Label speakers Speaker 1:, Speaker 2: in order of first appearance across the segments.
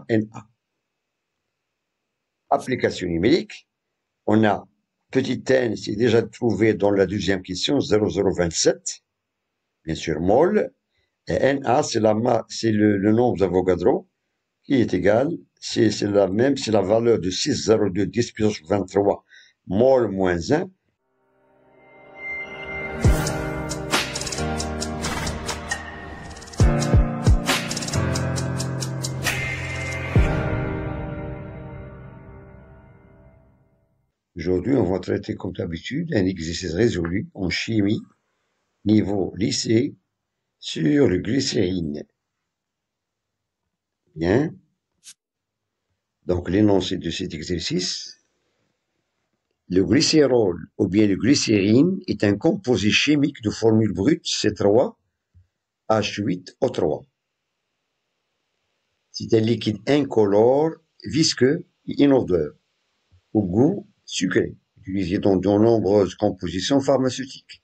Speaker 1: sigma Na. Application numérique, on a petit n, c'est déjà trouvé dans la deuxième question, 0,027, bien sûr, mol, et Na, c'est le nombre d'Avogadro, qui est égal, c'est la même, c'est la valeur de 6,02 10 puissance 23 mol moins 1. Aujourd'hui, on va traiter comme d'habitude un exercice résolu en chimie, niveau lycée, sur le glycérine. Bien. Donc, l'énoncé de cet exercice. Le glycérol ou bien le glycérine est un composé chimique de formule brute C3H8O3. C'est un liquide incolore, visqueux et inodore, au goût sucré, utilisé dans de nombreuses compositions pharmaceutiques.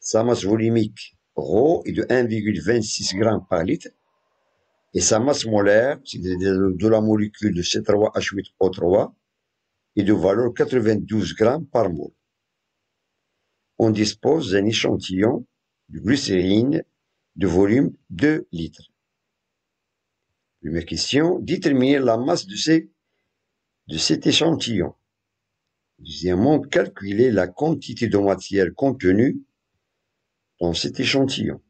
Speaker 1: Sa masse volumique ρ est de 1,26 g par litre et sa masse molaire, c'est-à-dire de la molécule de C3H8O3, est de valeur 92 g par mol. On dispose d'un échantillon de glycérine de volume 2 litres. Première question, déterminer la masse de cet échantillon. Deuxièmement, calculer la quantité de matière contenue dans cet échantillon.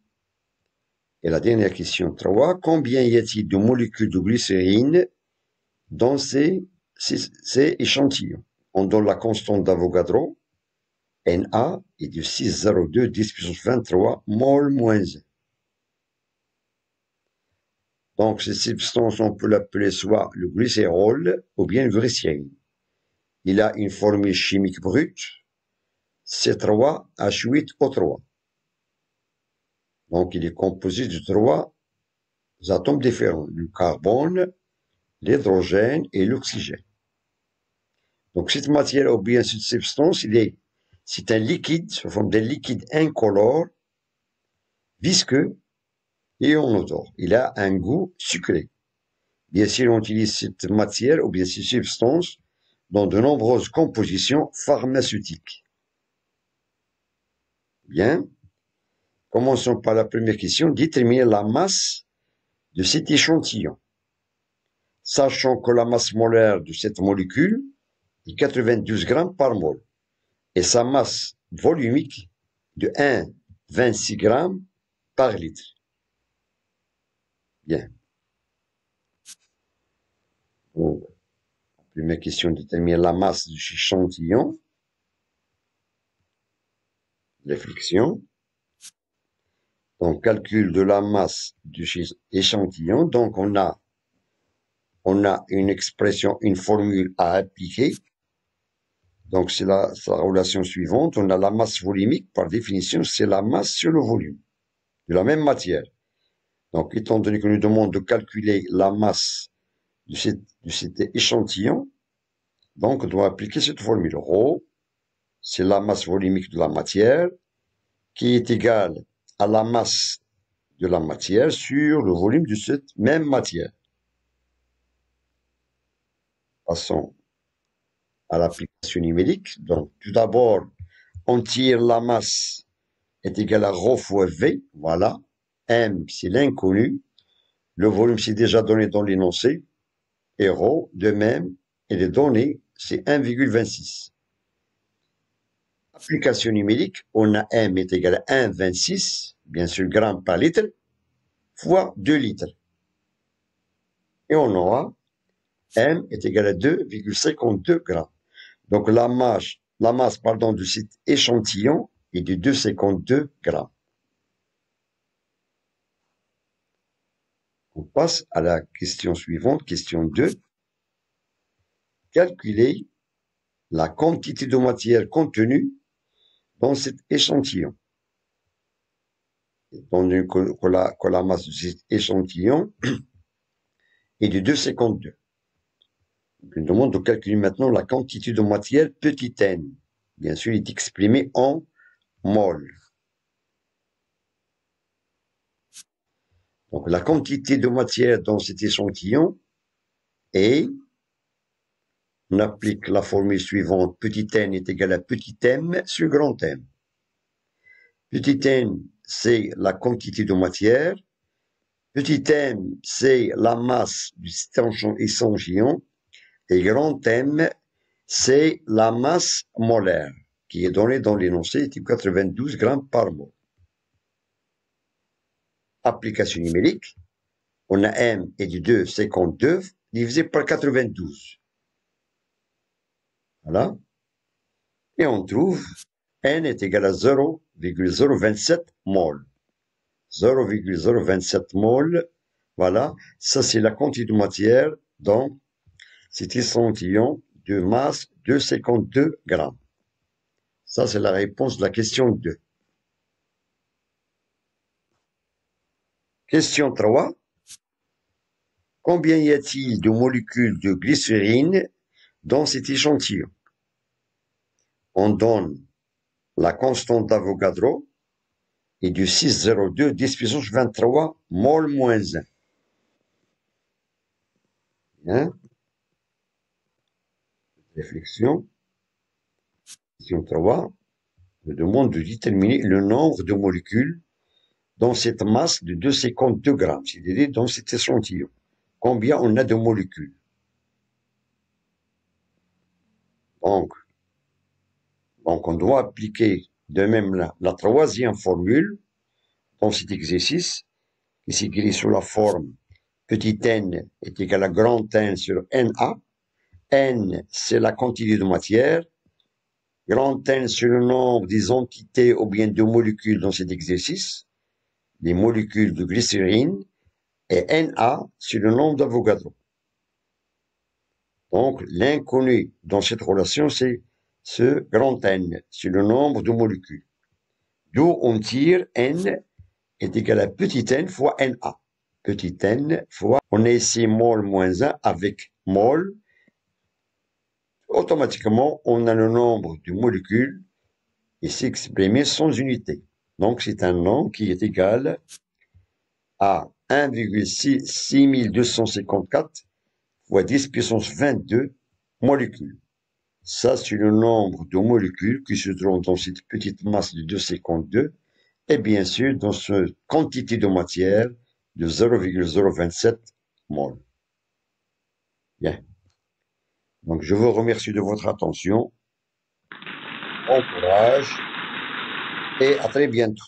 Speaker 1: Et la dernière question 3, combien y a-t-il de molécules de glycérine dans ces échantillons? On donne la constante d'Avogadro, Na, est de 6,02 10 puissance 23 mol moins 1. Donc, cette substance, on peut l'appeler soit le glycérol ou bien le glycérine. Il a une formule chimique brute, C3H8O3. Donc, il est composé de 3 atomes différents, le carbone, l'hydrogène et l'oxygène. Donc, cette matière ou bien cette substance, c'est un liquide, sous forme d'un liquide incolore, visqueux et inodore. Il a un goût sucré. Bien sûr, on utilise cette matière ou bien cette substance dans de nombreuses compositions pharmaceutiques. Bien. Commençons par la première question. Déterminer la masse de cet échantillon. Sachant que la masse molaire de cette molécule est 92 g par mol et sa masse volumique de 1,26 g par litre. Bien. Donc, première question, déterminer la masse de l'échantillon. Réflexion. Donc, calcul de la masse de l'échantillon. Donc, on a une expression, une formule à appliquer. Donc, c'est la relation suivante. On a la masse volumique, par définition, c'est la masse sur le volume de la même matière. Donc, étant donné qu'on nous demande de calculer la masse de cet échantillon, donc on doit appliquer cette formule. Rho, c'est la masse volumique de la matière, qui est égale à la masse de la matière sur le volume de cette même matière. Passons à l'application numérique. Donc, tout d'abord, on tire la masse est égale à ρ fois V. Voilà. M, c'est l'inconnu. Le volume, c'est déjà donné dans l'énoncé. Et ρ, de même, et les données, c'est 1,26. Application numérique, on a M est égal à 1,26, bien sûr, grammes par litre, fois 2 litres. Et on aura M est égal à 2,52 grammes. Donc, la masse de cet échantillon est de 2,52 grammes. On passe à la question suivante, question 2. Calculer la quantité de matière contenue dans cet échantillon. Étant donné que la masse de cet échantillon est de 2,52. On demande de calculer maintenant la quantité de matière petit n. Bien sûr, il est exprimé en mol. Donc, la quantité de matière dans cet échantillon est, on applique la formule suivante, petit n est égal à petit m sur grand M. Petit n, c'est la quantité de matière. Petit m, c'est la masse du échantillon. Et grand M, c'est la masse molaire, qui est donnée dans l'énoncé, type 92 grammes par mol. Application numérique, on a M est de 2,52 divisé par 92. Voilà. Et on trouve N est égal à 0,027 mol. 0,027 mol. Voilà. Ça, c'est la quantité de matière dans cet échantillon de masse de 52 grammes. Ça, c'est la réponse de la question 2. Question 3. Combien y a-t-il de molécules de glycérine dans cet échantillon? On donne la constante d'Avogadro est de 6,02 10 puissance 23 mol moins 1. Hein? Réflexion. Question 3. Me demande de déterminer le nombre de molécules dans cette masse de 2,52 grammes, c'est-à-dire dans cet échantillon. Combien on a de molécules? Donc on doit appliquer de même la troisième formule dans cet exercice, qui s'écrit sous la forme petit n est égal à grand N sur Na. N, c'est la quantité de matière. Grand N, c'est le nombre des entités ou bien de molécules dans cet exercice, les molécules de glycérine. Et Na, c'est le nombre d'Avogadro. Donc, l'inconnu dans cette relation, c'est ce grand N, c'est le nombre de molécules. D'où on tire N est égal à petit n fois Na. Petit n fois, on a ici mol moins 1 avec mol. Automatiquement, on a le nombre de molécules ici exprimé sans unité. Donc, c'est un nombre qui est égal à 1,6254 fois 10 puissance 22 molécules. Ça, c'est le nombre de molécules qui se trouvent dans cette petite masse de 2,52 et bien sûr dans cette quantité de matière de 0,027 mol. Bien. Donc, je vous remercie de votre attention. Bon courage et à très bientôt.